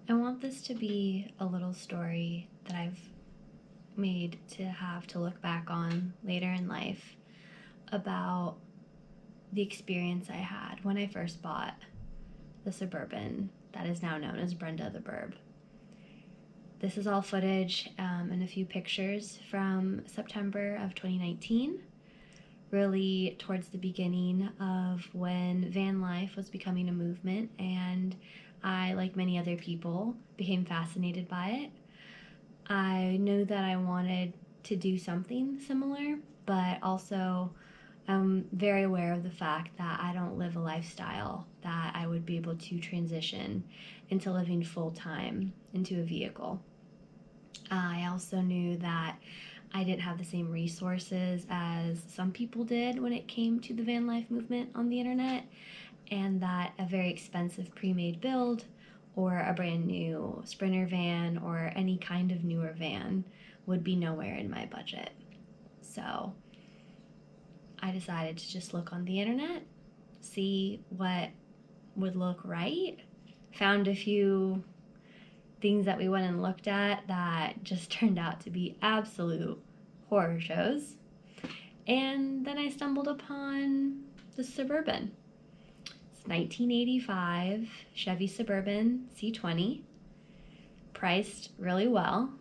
I want this to be a little story that I've made to have to look back on later in life about the experience I had when I first bought the Suburban that is now known as Brenda the Burb. This is all footage and a few pictures from September of 2019, really towards the beginning of when van life was becoming a movement, and I, like many other people, became fascinated by it. I knew that I wanted to do something similar, but also I'm very aware of the fact that I don't live a lifestyle that I would be able to transition into living full-time into a vehicle. I also knew that I didn't have the same resources as some people did when it came to the van life movement on the internet, and that a very expensive pre-made build or a brand new Sprinter van or any kind of newer van would be nowhere in my budget. So I decided to just look on the internet, see what would look right. Found a few things that we went and looked at that just turned out to be absolute horror shows. And then I stumbled upon the Suburban. It's 1985 Chevy Suburban C20, priced really well,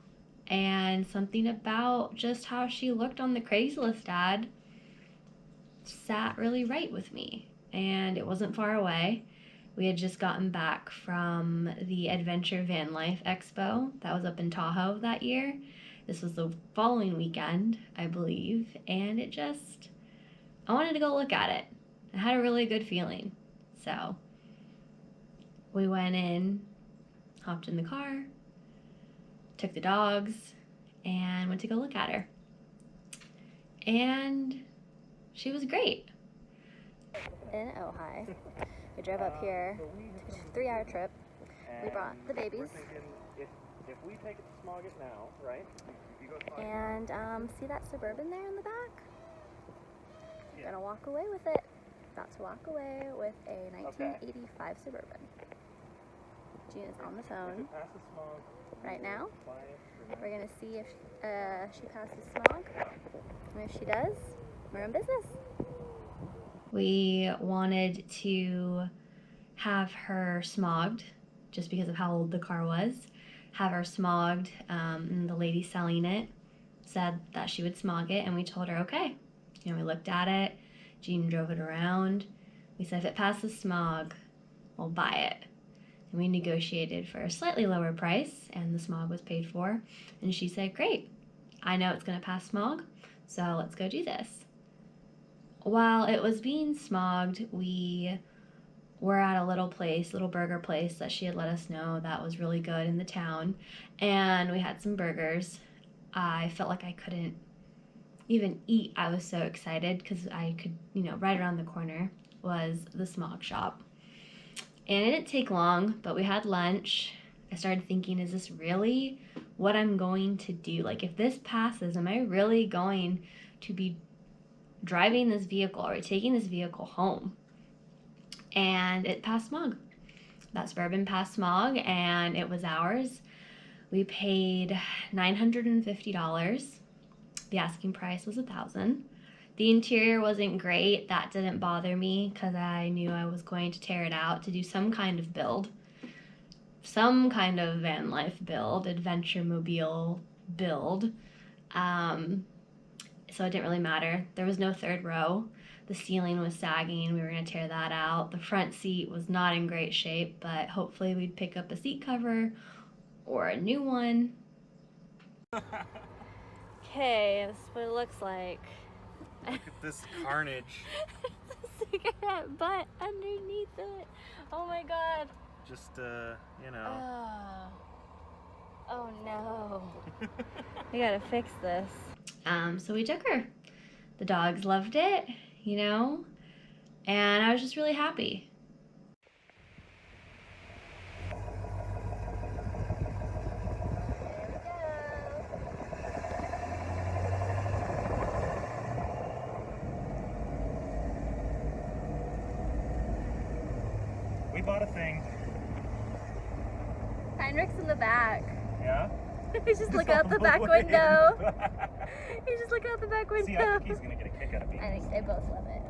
and something about just how she looked on the Craigslist ad sat really right with me. And it wasn't far away. We had just gotten back from the Adventure Van Life Expo that was up in Tahoe that year. This was the following weekend, I believe, and I wanted to go look at it. I had a really good feeling. So we went in, hopped in the car, took the dogs, and went to go look at her. And she was great. In Ojai. We drove up here, took a 3-hour trip. We brought the babies. If we take it to Smoggett now, right? And see that Suburban there in the back? I'm gonna walk away with it. About to walk away with a 1985 Suburban. Gina's on the phone right now. We're gonna see if she passes smog. And if she does, we're in business. We wanted to have her smogged just because of how old the car was. Have her smogged, and the lady selling it said that she would smog it, and we told her, okay. You know, we looked at it, Jean drove it around. We said, if it passes smog, we'll buy it. And we negotiated for a slightly lower price, and the smog was paid for. And she said, great, I know it's gonna pass smog, so let's go do this. While it was being smogged, we were at a little burger place that she had let us know that was really good in the town, and we had some burgers. I felt like I couldn't even eat. I was so excited because I could, right around the corner was the smog shop. And it didn't take long, but we had lunch. I started thinking, is this really what I'm going to do? Like, if this passes, am I really going to be driving this vehicle or taking this vehicle home? And it passed smog. That Suburban passed smog, and it was ours. We paid $950. The asking price was $1,000. The interior wasn't great. That didn't bother me because I knew I was going to tear it out to do some kind of build. Some kind of van life build, adventure mobile build. So it didn't really matter. There was no third row. The ceiling was sagging. We were going to tear that out. The front seat was not in great shape, but hopefully we'd pick up a seat cover or a new one. Okay, this is what it looks like. Look at this carnage. It's a cigarette butt underneath it. Oh my god. Just, Oh no. We gotta fix this. So we took her. The dogs loved it, and I was just really happy. we bought a thing. Heinrich's in the back. Yeah? He's just looking out the back window. He's just looking out the back window. See, I think he's gonna get a kick out of me. I think they both love it.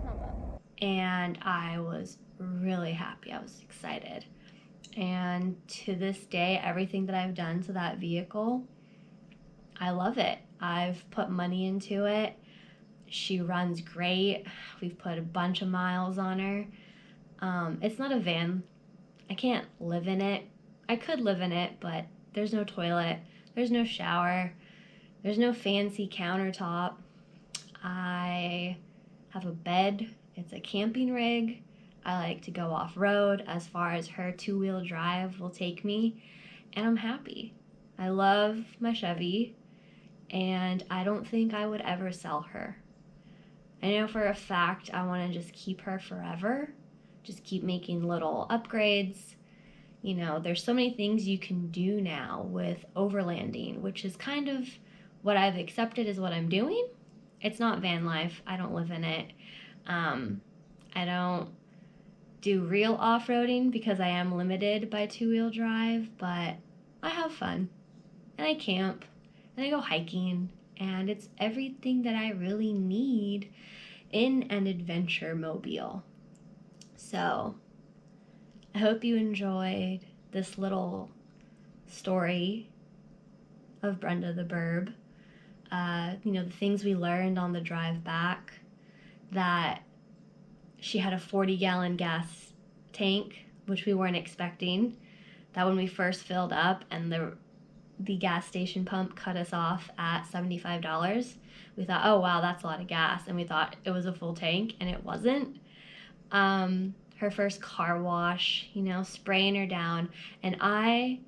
And I was really happy. I was excited. And to this day, everything that I've done to that vehicle, I love it. I've put money into it. She runs great. We've put a bunch of miles on her. It's not a van. I can't live in it. I could live in it, but there's no toilet. There's no shower. There's no fancy countertop. I have a bed. It's a camping rig. I like to go off-road as far as her two-wheel drive will take me, and I'm happy. I love my Chevy, and I don't think I would ever sell her. I know for a fact I want to just keep her forever, just keep making little upgrades. You know, there's so many things you can do now with overlanding, which is kind of what I've accepted is what I'm doing. It's not van life. I don't live in it. I don't do real off-roading because I am limited by two-wheel drive, but I have fun, and I camp, and I go hiking, and it's everything that I really need in an adventure mobile. So I hope you enjoyed this little story of Brenda the Burb. You know, the things we learned on the drive back, that she had a 40-gallon gas tank, which we weren't expecting. That when we first filled up and the gas station pump cut us off at $75, we thought, oh wow, that's a lot of gas, and we thought it was a full tank, and it wasn't. Her first car wash, you know, spraying her down, and I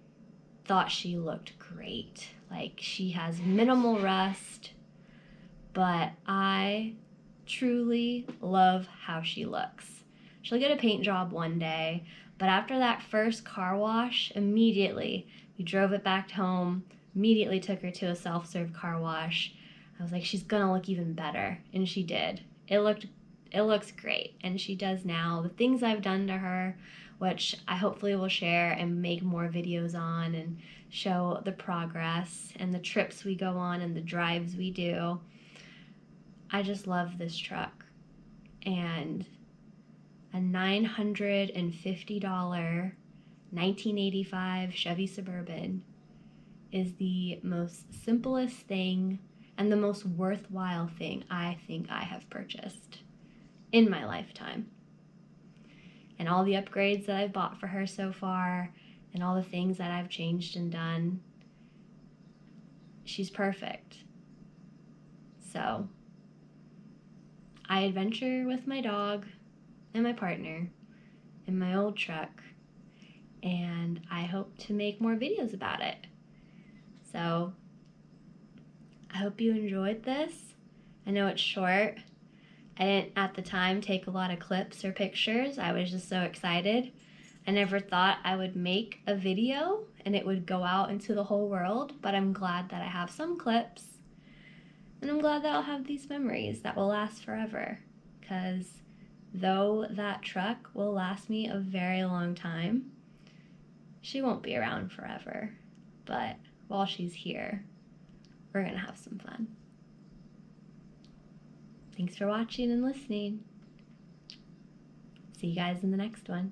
thought she looked great. Like, she has minimal rust, but I truly love how she looks. She'll get a paint job one day, but after that first car wash, immediately we drove it back home, immediately took her to a self-serve car wash. I was like, she's gonna look even better, and she did. It looks great, and she does now. The things I've done to her, which I hopefully will share and make more videos on and show the progress and the trips we go on and the drives we do. I just love this truck, and a $950 1985 Chevy Suburban is the most simplest thing and the most worthwhile thing I think I have purchased in my lifetime. And all the upgrades that I've bought for her so far, and all the things that I've changed and done, she's perfect. So I adventure with my dog and my partner in my old truck, and I hope to make more videos about it. So I hope you enjoyed this. I know it's short. I didn't at the time take a lot of clips or pictures. I was just so excited. I never thought I would make a video and it would go out into the whole world, but I'm glad that I have some clips, and I'm glad that I'll have these memories that will last forever, because though that truck will last me a very long time, she won't be around forever. But while she's here, we're gonna have some fun. Thanks for watching and listening. See you guys in the next one.